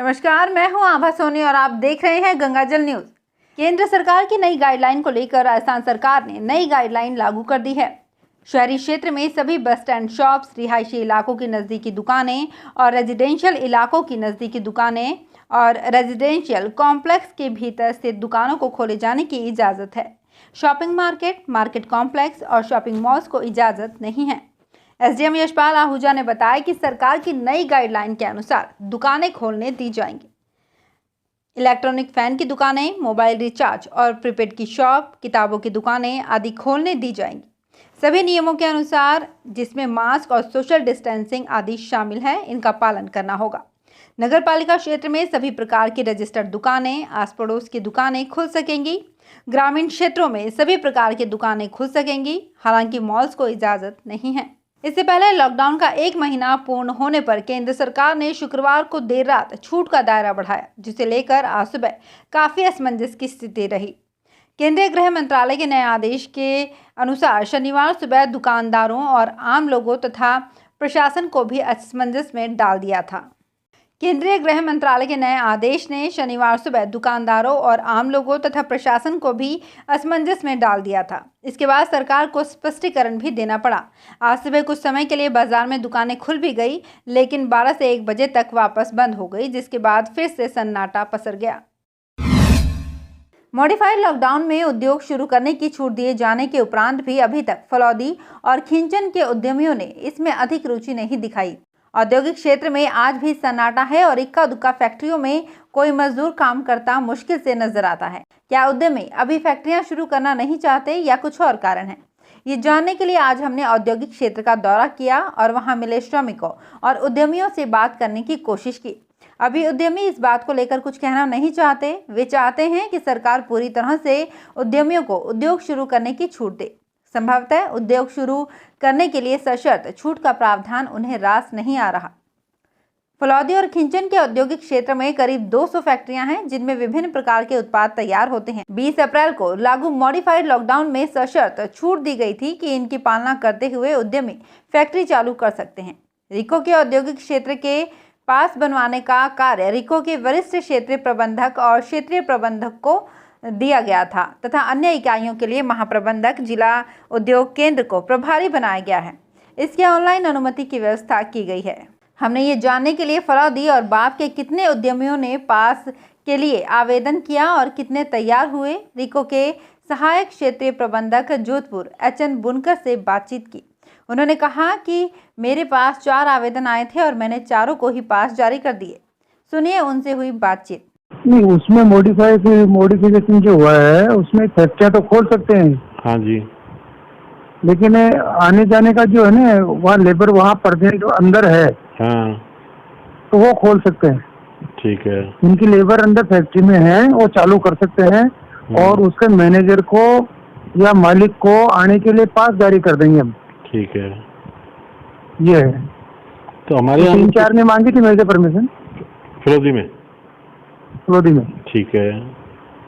नमस्कार, मैं हूं आभा सोनी और आप देख रहे हैं गंगाजल न्यूज। केंद्र सरकार की नई गाइडलाइन को लेकर राजस्थान सरकार ने नई गाइडलाइन लागू कर दी है। शहरी क्षेत्र में सभी बस स्टैंड, शॉप्स, रिहायशी इलाकों की नज़दीकी दुकानें और रेजिडेंशियल इलाकों की नज़दीकी दुकानें और रेजिडेंशियल कॉम्प्लेक्स के भीतर स्थित दुकानों को खोले जाने की इजाज़त है। शॉपिंग मार्केट, मार्केट कॉम्प्लेक्स और शॉपिंग मॉल्स को इजाज़त नहीं है। एसडीएम यशपाल आहूजा ने बताया कि सरकार की नई गाइडलाइन के अनुसार दुकानें खोलने दी जाएंगी। इलेक्ट्रॉनिक फैन की दुकानें, मोबाइल रिचार्ज और प्रीपेड की शॉप, किताबों की दुकानें आदि खोलने दी जाएंगी, सभी नियमों के अनुसार, जिसमें मास्क और सोशल डिस्टेंसिंग आदि शामिल है। इनका पालन करना होगा। नगर पालिका क्षेत्र में सभी प्रकार की रजिस्टर्ड दुकानें, आस पड़ोस की दुकानें खुल सकेंगी। ग्रामीण क्षेत्रों में सभी प्रकार की दुकानें खुल सकेंगी, हालांकि मॉल्स को इजाज़त नहीं है। इससे पहले लॉकडाउन का 1 महीना पूर्ण होने पर केंद्र सरकार ने शुक्रवार को देर रात छूट का दायरा बढ़ाया, जिसे लेकर आज सुबह काफ़ी असमंजस की स्थिति रही। केंद्रीय गृह मंत्रालय के नए आदेश के अनुसार शनिवार सुबह दुकानदारों और आम लोगों तथा प्रशासन को भी असमंजस में डाल दिया था। केंद्रीय गृह मंत्रालय के नए आदेश ने शनिवार सुबह दुकानदारों और आम लोगों तथा प्रशासन को भी असमंजस में डाल दिया था। इसके बाद सरकार को स्पष्टीकरण भी देना पड़ा। आज सुबह कुछ समय के लिए बाजार में दुकानें खुल भी गई, लेकिन 12 से 1 बजे तक वापस बंद हो गई, जिसके बाद फिर से सन्नाटा पसर गया। मॉडिफाइड लॉकडाउन में उद्योग शुरू करने की छूट दिए जाने के उपरांत भी अभी तक फलौदी और खिंचन के उद्यमियों ने इसमें अधिक रुचि नहीं दिखाई। औद्योगिक क्षेत्र में आज भी सन्नाटा है और इक्का दुक्का फैक्ट्रियों में कोई मजदूर काम करता मुश्किल से नजर आता है। क्या उद्यमी अभी फैक्ट्रियां शुरू करना नहीं चाहते या कुछ और कारण है? ये जानने के लिए आज हमने औद्योगिक क्षेत्र का दौरा किया और वहां मिले श्रमिकों और उद्यमियों से बात करने की कोशिश की। अभी उद्यमी इस बात को लेकर कुछ कहना नहीं चाहते। वे चाहते हैं कि सरकार पूरी तरह से उद्यमियों को उद्योग शुरू करने की छूट दे। संभवतः उद्योग शुरू करने के लिए सशर्त छूट का प्रावधान उन्हें रास नहीं आ रहा। फलौदी और खिंचन के औद्योगिक क्षेत्र में करीब 200 फैक्ट्रियां हैं, जिनमें विभिन्न प्रकार के उत्पाद तैयार होते हैं। 20 अप्रैल को लागू मॉडिफाइड लॉकडाउन में सशर्त छूट दी गई थी कि इनकी पालना करते हुए उद्यमी फैक्ट्री चालू कर सकते हैं। रिको के औद्योगिक क्षेत्र के पास बनवाने का कार्य रिको के वरिष्ठ क्षेत्रीय प्रबंधक और क्षेत्रीय प्रबंधक को दिया गया था तथा अन्य इकाइयों के लिए महाप्रबंधक, जिला उद्योग केंद्र को प्रभारी बनाया गया है। इसके ऑनलाइन अनुमति की व्यवस्था की गई है। हमने ये जानने के लिए फलौदी और बाप के कितने उद्यमियों ने पास के लिए आवेदन किया और कितने तैयार हुए, रिको के सहायक क्षेत्रीय प्रबंधक जोधपुर एचएन बुनकर से बातचीत की। उन्होंने कहा कि मेरे पास 4 आवेदन आए थे और मैंने चारों को ही पास जारी कर दिए। सुनिए उनसे हुई बातचीत। नहीं, उसमें मॉडिफिकेशन जो हुआ है उसमें फैक्ट्रियां तो खोल सकते हैं। हाँ जी। लेकिन आने जाने का जो है ना, वहाँ लेबर वहाँ प्रेजेंट अंदर है। हाँ, तो वो खोल सकते हैं। ठीक है। उनकी लेबर अंदर फैक्ट्री में है, वो चालू कर सकते हैं और उसके मैनेजर को या मालिक को आने के लिए पास जारी कर देंगे हम। ठीक है, ये है। तो हमारे यहाँ 3-4 ने मांगी थी मेरे से परमिशन फलौदी में। ठीक है,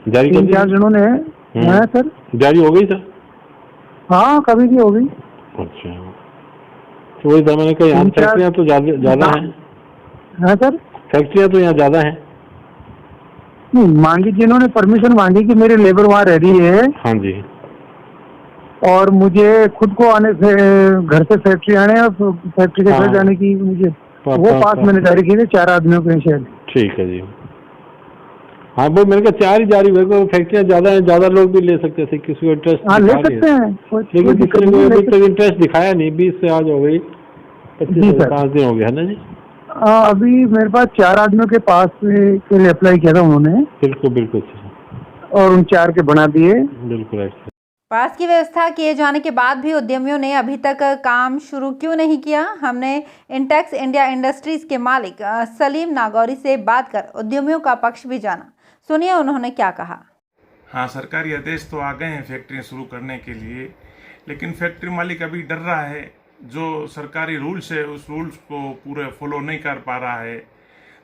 जारी कर 3-4 जनों ने है सर। जारी हो गई सर? हाँ, कभी भी हो गई। अच्छा, तो वही मैंने कहा यहाँ फैक्ट्रियाँ तो ज्यादा हैं। हाँ सर, फैक्ट्रियाँ तो यहाँ ज्यादा हैं। नहीं, मांगी, जिन्होंने परमिशन मांगी कि मेरे लेबर वहाँ रेडी है। हाँ जी। और मुझे खुद को आने से, घर से फैक्ट्री आने और फैक्ट्री के घर जाने की मुझे वो पास मैंने जारी किए थे 4 आदमियों के शायद। ठीक है जी। हाँ, वो मैंने कहा 4 ही जारी हुए, फैक्ट्रियाँ ज्यादा हैं, ज्यादा लोग भी ले सकते थे, किसी को इंटरेस्ट ले सकते हैं, लेकिन किसी ने अभी तक इंटरेस्ट दिखाया नहीं। 20 से आज हो गई 25 दिन हो गया है ना जी। अभी मेरे पास 4 आदमियों के पास के लिए अप्लाई किया था उन्होंने। बिल्कुल बिल्कुल, और उन 4 के बना दिए। बिल्कुल। पास की व्यवस्था किए जाने के बाद भी उद्यमियों ने अभी तक काम शुरू क्यों नहीं किया? हमने इंटेक्स इंडिया इंडस्ट्रीज के मालिक सलीम नागौरी से बात कर उद्यमियों का पक्ष भी जाना। सुनिए उन्होंने क्या कहा। हाँ, सरकारी आदेश तो आ गए हैं फैक्ट्रियाँ शुरू करने के लिए, लेकिन फैक्ट्री मालिक अभी डर रहा है। जो सरकारी रूल्स है उस रूल्स को पूरे फॉलो नहीं कर पा रहा है।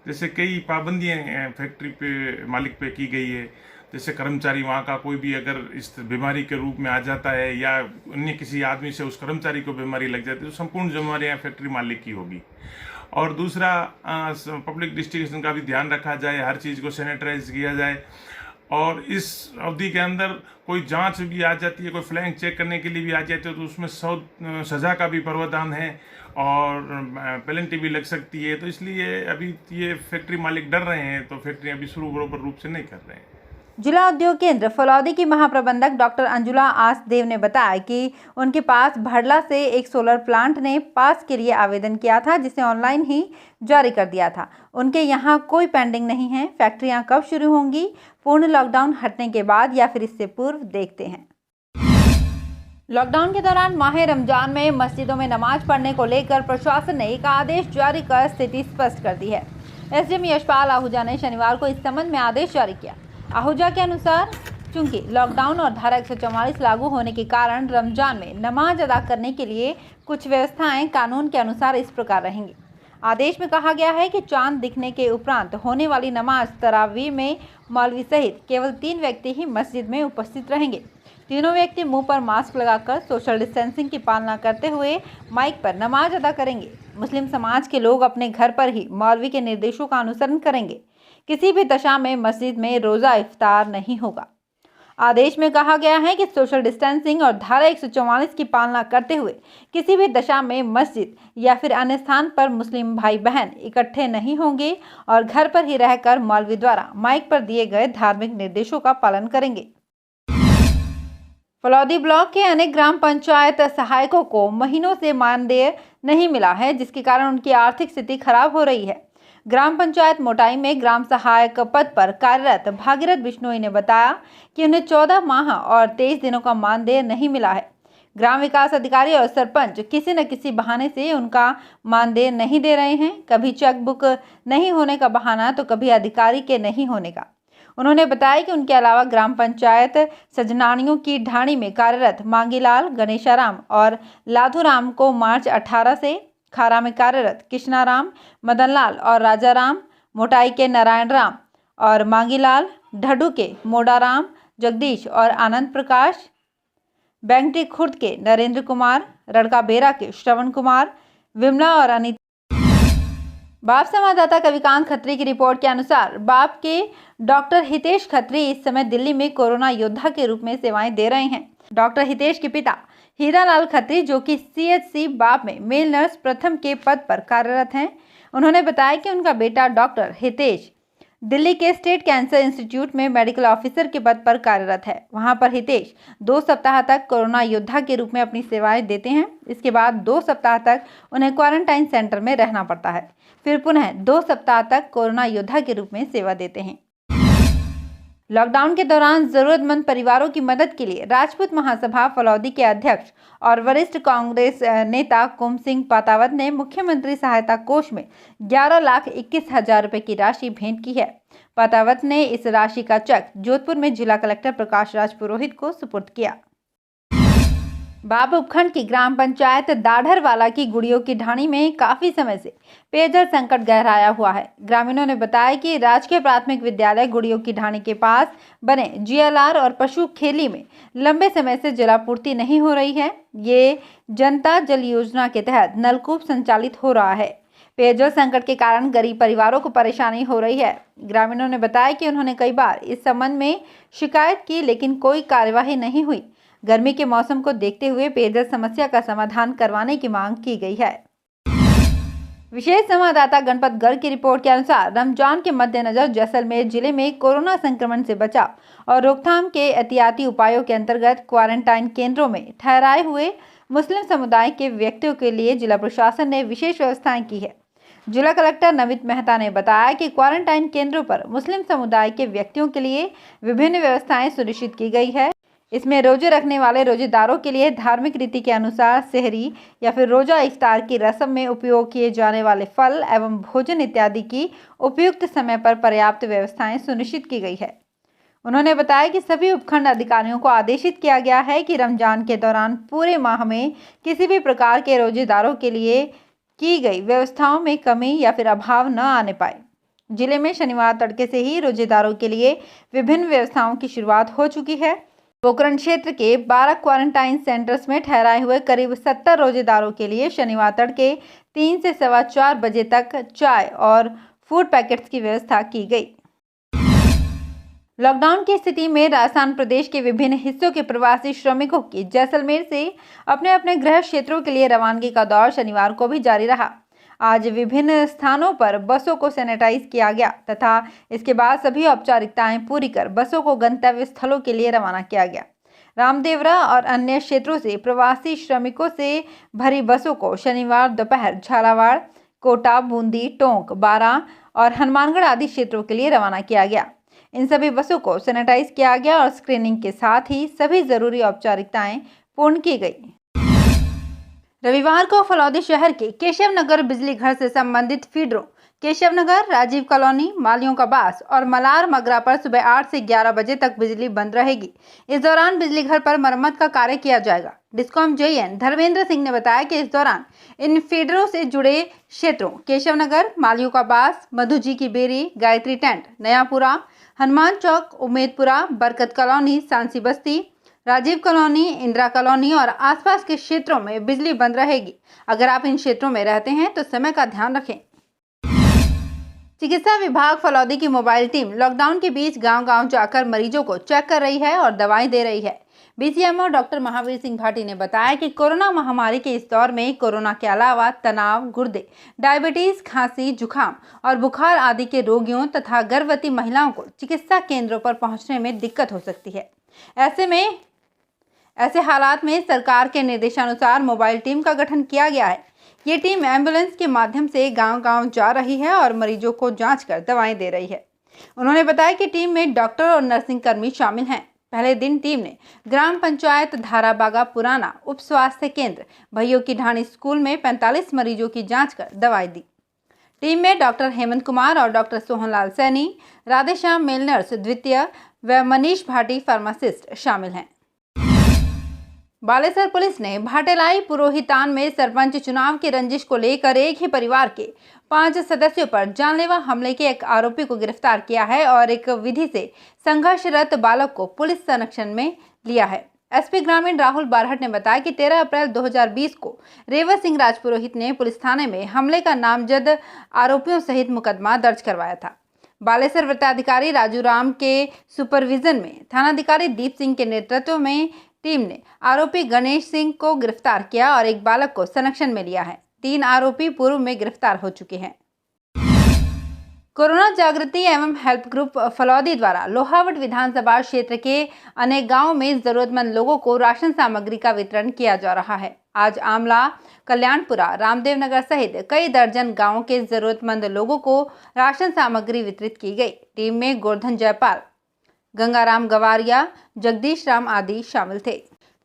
जैसे कई पाबंदियाँ फैक्ट्री पे मालिक पे की गई है। जैसे कर्मचारी वहाँ का कोई भी अगर इस बीमारी के रूप में आ जाता है या अन्य किसी आदमी से उस कर्मचारी को बीमारी लग जाती है तो संपूर्ण जिम्मेवारी फैक्ट्री मालिक की होगी। और दूसरा पब्लिक डिस्ट्रीब्यूशन का भी ध्यान रखा जाए, हर चीज़ को सैनिटाइज किया जाए। और इस अवधि के अंदर कोई जांच भी आ जाती है, कोई फ्लैंग चेक करने के लिए भी आ जाती है, तो उसमें सज़ा का भी प्रावधान है और पेनल्टी भी लग सकती है। तो इसलिए अभी ये फैक्ट्री मालिक डर रहे हैं, तो फैक्ट्री अभी शुरू बराबर रूप से नहीं कर रहे हैं। जिला उद्योग केंद्र फलौदी की महाप्रबंधक डॉक्टर अंजुला आसदेव ने बताया कि उनके पास भड़ला से एक सोलर प्लांट ने पास के लिए आवेदन किया था, जिसे ऑनलाइन ही जारी कर दिया था। उनके यहाँ कोई पेंडिंग नहीं है। फैक्ट्रियां कब शुरू होंगी, पूर्ण लॉकडाउन हटने के बाद या फिर इससे पूर्व, देखते हैं। लॉकडाउन के दौरान माह रमजान में मस्जिदों में नमाज पढ़ने को लेकर प्रशासन ने एक आदेश जारी कर स्थिति स्पष्ट कर दी है। एसडीएम यशपाल आहूजा ने शनिवार को इस संबंध में आदेश जारी किया। आहूजा के अनुसार चूंकि लॉकडाउन और धारा 144 लागू होने के कारण रमजान में नमाज अदा करने के लिए कुछ व्यवस्थाएं कानून के अनुसार इस प्रकार रहेंगी। आदेश में कहा गया है कि चांद दिखने के उपरांत होने वाली नमाज तरावी में मौलवी सहित केवल 3 व्यक्ति ही मस्जिद में उपस्थित रहेंगे। तीनों व्यक्ति मुंह पर मास्क लगाकर सोशल डिस्टेंसिंग की पालना करते हुए माइक पर नमाज अदा करेंगे। मुस्लिम समाज के लोग अपने घर पर ही मौलवी के निर्देशों का अनुसरण करेंगे। किसी भी दशा में मस्जिद में रोज़ा इफ्तार नहीं होगा। आदेश में कहा गया है कि सोशल डिस्टेंसिंग और धारा 144 की पालना करते हुए किसी भी दशा में मस्जिद या फिर अन्य स्थान पर मुस्लिम भाई बहन इकट्ठे नहीं होंगे और घर पर ही रहकर मौलवी द्वारा माइक पर दिए गए धार्मिक निर्देशों का पालन करेंगे। फलौदी ब्लॉक के अनेक ग्राम पंचायत सहायकों को महीनों से मानदेय नहीं मिला है, जिसके कारण उनकी आर्थिक स्थिति खराब हो रही है। ग्राम पंचायत मोटाई में ग्राम सहायक पद पर कार्यरत भागीरथ बिश्नोई ने बताया कि उन्हें 14 माह और 23 दिनों का मानदेय नहीं मिला है। ग्राम विकास अधिकारी और सरपंच किसी न किसी बहाने से उनका मानदेय नहीं दे रहे हैं। कभी चेकबुक नहीं होने का बहाना तो कभी अधिकारी के नहीं होने का। उन्होंने बताया कि उनके अलावा ग्राम पंचायत सजनानियों की ढाणी में कार्यरत मांगीलाल, गणेशाराम और लाधूराम को मार्च 18 से, खारा में कार्यरत कृष्णाराम, मदनलाल और राजाराम, मोटाई के नारायण राम और मांगीलाल, ढड्डू के मोडाराम, जगदीश और आनंद प्रकाश, बैंगटी खुर्द के नरेंद्र कुमार, रड़का बेरा के श्रवण कुमार, विमला और अनिता। बाप संवाददाता कविकांत खत्री की रिपोर्ट के अनुसार बाप के डॉक्टर हितेश खत्री इस समय दिल्ली में कोरोना योद्धा के रूप में सेवाएं दे रहे हैं। डॉक्टर हितेश के पिता हीरालाल खत्री, जो कि CHC बाप में मेल नर्स प्रथम के पद पर कार्यरत हैं, उन्होंने बताया कि उनका बेटा डॉक्टर हितेश दिल्ली के स्टेट कैंसर इंस्टीट्यूट में मेडिकल ऑफिसर के पद पर कार्यरत है। वहां पर हितेश 2 सप्ताह तक कोरोना योद्धा के रूप में अपनी सेवाएं देते हैं। इसके बाद 2 सप्ताह तक उन्हें क्वारंटाइन सेंटर में रहना पड़ता है, फिर पुनः 2 सप्ताह तक कोरोना योद्धा के रूप में सेवा देते हैं। लॉकडाउन के दौरान जरूरतमंद परिवारों की मदद के लिए राजपूत महासभा फलौदी के अध्यक्ष और वरिष्ठ कांग्रेस नेता कुम सिंह पातावत ने मुख्यमंत्री सहायता कोष में 11,21,000 रुपए की राशि भेंट की है। पातावत ने इस राशि का चेक जोधपुर में जिला कलेक्टर प्रकाश राज पुरोहित को सुपुर्द किया। बाप उपखंड की ग्राम पंचायत दाढ़रवाला की गुड़ियों की ढाणी में काफी समय से पेयजल संकट गहराया हुआ है। ग्रामीणों ने बताया कि राजकीय प्राथमिक विद्यालय गुड़ियों की ढाणी के पास बने GLR और पशु खेली में लंबे समय से जलापूर्ति नहीं हो रही है। ये जनता जल योजना के तहत नलकूप संचालित हो रहा है। पेयजल संकट के कारण गरीब परिवारों को परेशानी हो रही है। ग्रामीणों ने बताया कि उन्होंने कई बार इस संबंध में शिकायत की, लेकिन कोई कार्यवाही नहीं हुई। गर्मी के मौसम को देखते हुए पेयजल समस्या का समाधान करवाने की मांग की गई है। विशेष संवाददाता गणपत गर्ग की रिपोर्ट के अनुसार रमजान के मद्देनजर जैसलमेर जिले में कोरोना संक्रमण से बचाव और रोकथाम के एहतियाती उपायों के अंतर्गत क्वारंटाइन केंद्रों में ठहराए हुए मुस्लिम समुदाय के व्यक्तियों के लिए जिला प्रशासन ने विशेष व्यवस्थाएं की है। जिला कलेक्टर नमित मेहता ने बताया कि क्वारंटाइन केंद्रों पर मुस्लिम समुदाय के व्यक्तियों के लिए विभिन्न व्यवस्थाएं सुनिश्चित की गई है। इसमें रोजे रखने वाले रोजेदारों के लिए धार्मिक रीति के अनुसार सेहरी या फिर रोजा इफ्तार की रस्म में उपयोग किए जाने वाले फल एवं भोजन इत्यादि की उपयुक्त समय पर पर्याप्त व्यवस्थाएं सुनिश्चित की गई है। उन्होंने बताया कि सभी उपखंड अधिकारियों को आदेशित किया गया है कि रमजान के दौरान पूरे माह में किसी भी प्रकार के रोजेदारों के लिए की गई व्यवस्थाओं में कमी या फिर अभाव न आने पाए। जिले में शनिवार तड़के से ही रोजेदारों के लिए विभिन्न व्यवस्थाओं की शुरुआत हो चुकी है। पोखरण क्षेत्र के 12 क्वारंटाइन सेंटर्स में ठहराए हुए करीब 70 रोजेदारों के लिए शनिवार तड़के 3 से 4:15 बजे तक चाय और फूड पैकेट्स की व्यवस्था की गई। लॉकडाउन की स्थिति में राजस्थान प्रदेश के विभिन्न हिस्सों के प्रवासी श्रमिकों की जैसलमेर से अपने अपने गृह क्षेत्रों के लिए रवानगी का दौर शनिवार को भी जारी रहा। आज विभिन्न स्थानों पर बसों को सैनिटाइज किया गया तथा इसके बाद सभी औपचारिकताएं पूरी कर बसों को गंतव्य स्थलों के लिए रवाना किया गया। रामदेवरा और अन्य क्षेत्रों से प्रवासी श्रमिकों से भरी बसों को शनिवार दोपहर झालावाड़, कोटा, बूंदी, टोंक, बारां और हनुमानगढ़ आदि क्षेत्रों के लिए रवाना किया गया। इन सभी बसों को सैनिटाइज किया गया और स्क्रीनिंग के साथ ही सभी जरूरी औपचारिकताएं पूर्ण की गई। रविवार को फलौदी शहर के केशव नगर बिजली घर से संबंधित फीडरों केशव नगर, राजीव कॉलोनी, मालियों का बास और मलार मगरा पर सुबह 8 से 11 बजे तक बिजली बंद रहेगी। इस दौरान बिजली घर पर मरम्मत का कार्य किया जाएगा। डिस्कॉम जेईएन धर्मेंद्र सिंह ने बताया कि इस दौरान इन फीडरों से जुड़े क्षेत्रों केशव नगर, मालियों का बास, मधुजी की बेरी, गायत्री टेंट, नयापुरा, हनुमान चौक, उम्मेदपुरा, बरकत कॉलोनी, सांसी बस्ती, राजीव कॉलोनी, इंदिरा कॉलोनी और आसपास के क्षेत्रों में बिजली बंद रहेगी। अगर आप इन क्षेत्रों में रहते हैं तो समय का ध्यान रखें। चिकित्सा विभाग फलौदी की मोबाइल टीम लॉकडाउन के बीच गांव-गांव जाकर मरीजों को चेक कर रही है और दवाएं दे रही है। बीसीएमओ डॉक्टर महावीर सिंह भाटी ने बताया कि कोरोना महामारी के इस दौर में कोरोना के अलावा तनाव, गुर्दे, डायबिटीज, खांसी, जुकाम और बुखार आदि के रोगियों तथा गर्भवती महिलाओं को चिकित्सा केंद्रों पर पहुंचने में दिक्कत हो सकती है। ऐसे हालात में सरकार के निर्देशानुसार मोबाइल टीम का गठन किया गया है। ये टीम एम्बुलेंस के माध्यम से गांव-गांव जा रही है और मरीजों को जांच कर दवाएं दे रही है। उन्होंने बताया कि टीम में डॉक्टर और नर्सिंग कर्मी शामिल हैं। पहले दिन टीम ने ग्राम पंचायत धाराबागा पुराना उप स्वास्थ्य केंद्र, भैयों की ढाणी स्कूल में 45 मरीजों की जाँच कर दवाएं दी। टीम में डॉक्टर हेमंत कुमार और doctor Sohanlal Saini, Radheshyam male nurse द्वितीय व मनीष भाटी फार्मासिस्ट शामिल हैं। बालेसर पुलिस ने भाटेलाई पुरोहितान में सरपंच चुनाव की रंजिश को लेकर एक ही परिवार के 5 सदस्यों पर जानलेवा हमले के एक आरोपी को गिरफ्तार किया है और एक विधि से संघर्षरत बालक को पुलिस संरक्षण में लिया है। एसपी ग्रामीण राहुल बारहट ने बताया कि 13 अप्रैल 2020 को रेवत सिंह राजपुरोहित ने पुलिस थाने में हमले का नामजद आरोपियों सहित मुकदमा दर्ज करवाया था। बालेसर वृत्ताधिकारी राजू राम के सुपरविजन में थानाधिकारी दीप सिंह के नेतृत्व में टीम ने आरोपी गणेश सिंह को गिरफ्तार किया और एक बालक को संरक्षण में लिया है। 3 आरोपी पूर्व में गिरफ्तार हो चुके हैं। कोरोना जागृति एवं हेल्प ग्रुप फलौदी द्वारा लोहावट विधानसभा क्षेत्र के अनेक गांवों में जरूरतमंद लोगों को राशन सामग्री का वितरण किया जा रहा है। आज आमला, कल्याणपुरा, रामदेव नगर सहित कई दर्जन गांवों के जरूरतमंद लोगों को राशन सामग्री वितरित की गई। टीम में गोवर्धन जयपाल, गंगाराम गवारिया, जगदीश राम आदि शामिल थे।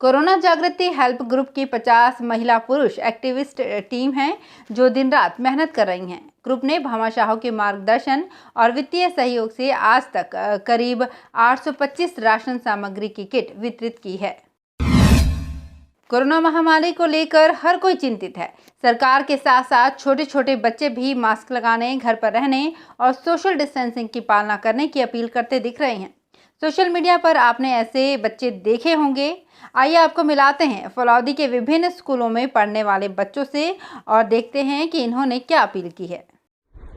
कोरोना जागृति हेल्प ग्रुप की 50 महिला पुरुष एक्टिविस्ट टीम है जो दिन रात मेहनत कर रही हैं। ग्रुप ने भामाशाह के मार्गदर्शन और वित्तीय सहयोग से आज तक करीब 825 राशन सामग्री की किट वितरित की है। कोरोना महामारी को लेकर हर कोई चिंतित है। सरकार के साथ साथ छोटे छोटे बच्चे भी मास्क लगाने, घर पर रहने और सोशल डिस्टेंसिंग की पालना करने की अपील करते दिख रहे हैं। सोशल मीडिया पर आपने ऐसे बच्चे देखे होंगे। आइए आपको मिलाते हैं फलौदी के विभिन्न स्कूलों में पढ़ने वाले बच्चों से और देखते हैं कि इन्होंने क्या अपील की है।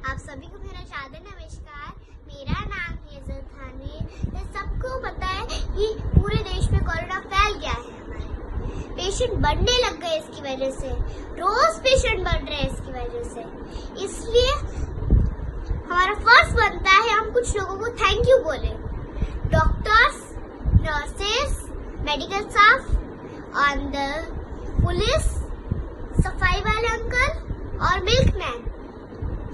आप सभी को मेरा सादर नमस्कार। मेरा नाम हेजल थानी है। सबको पता है कि पूरे देश में कोरोना फैल गया है। हमारे पेशेंट बढ़ने लग गए इसकी वजह से, रोज पेशेंट बढ़ रहे हैं इसकी वजह से। इसलिए हमारा फर्ज बनता है हम कुछ लोगों को थैंक यू बोले। डॉक्टर्स, नर्सेस, मेडिकल स्टाफ और पुलिस, सफाई वाले अंकल और मिल्कमैन,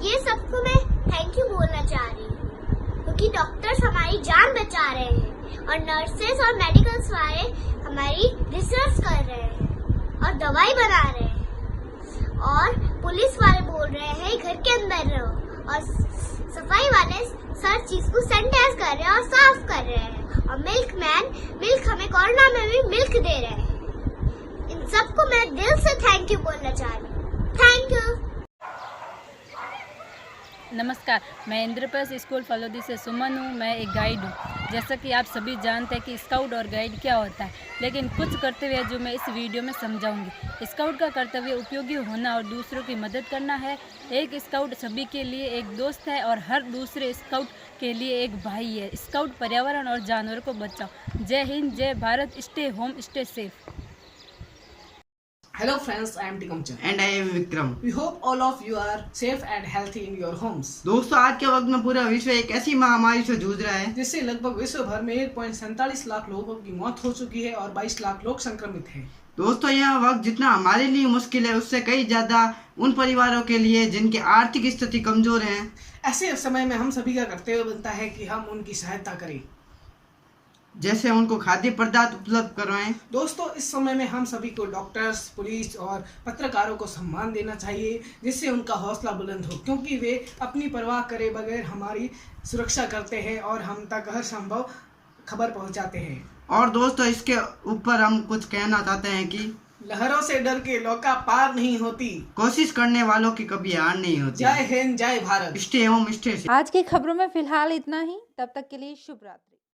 ये सबको मैं थैंक यू बोलना चाह रही हूँ क्योंकि डॉक्टर्स हमारी जान बचा रहे हैं और नर्सेस और मेडिकल्स वाले हमारी रिसर्च कर रहे हैं और दवाई बना रहे हैं और पुलिस वाले बोल रहे हैं घर के अंदर रहो और सफाई वाले हर चीज को सैनिटाइज कर रहे हैं और साफ कर रहे हैं और मिल्कमैन मिल्क हमें कोरोना में भी मिल्क दे रहे हैं। इन सबको मैं दिल से थैंक यू बोलना चाह रही हूँ। Thank you. नमस्कार, मैं इंद्रप्रस्थ स्कूल फलोदी से सुमन हूँ। मैं एक गाइड हूँ। जैसा कि आप सभी जानते हैं कि स्काउट और गाइड क्या होता है, लेकिन कुछ कर्तव्य है जो मैं इस वीडियो में समझाऊंगी। स्काउट का कर्तव्य उपयोगी होना और दूसरों की मदद करना है। एक स्काउट सभी के लिए एक दोस्त है और हर दूसरे स्काउट के लिए एक भाई है। स्काउट पर्यावरण और जानवरों को बचाओ। जय हिंद, जय Bharat, stay home, stay safe. Hello friends, I am Tikamcha. And I am Vikram. We hope all of you are safe and healthy in your homes. दोस्तों, आज के वक्त में पूरा विश्व एक ऐसी महामारी से जूझ रहा है जिससे लगभग विश्व भर में 1.47 लाख लोगों की मौत हो चुकी है और 22 लाख लोग संक्रमित हैं। दोस्तों, यह वक्त जितना हमारे लिए मुश्किल है उससे कई ज्यादा उन परिवारों के लिए जिनकी आर्थिक स्थिति कमजोर है। ऐसे समय में हम सभी का कर्तव्य बनता है कि हम उनकी सहायता करें, जैसे उनको खाद्य पदार्थ उपलब्ध करवाएं। दोस्तों, इस समय में हम सभी को डॉक्टर्स, पुलिस और पत्रकारों को सम्मान देना चाहिए, जिससे उनका हौसला बुलंद हो, क्योंकि वे अपनी परवाह करे बगैर हमारी सुरक्षा करते हैं और हम तक हर संभव खबर पहुंचाते हैं। और दोस्तों, इसके ऊपर हम कुछ कहना चाहते हैं कि लहरों से डर के नौका पार नहीं होती, कोशिश करने वालों की कभी हार नहीं होती। जय हिंद, जय Bharat, stay home, stay safe. आज की खबरों में फिलहाल इतना ही। तब तक के लिए शुभ रात्रि।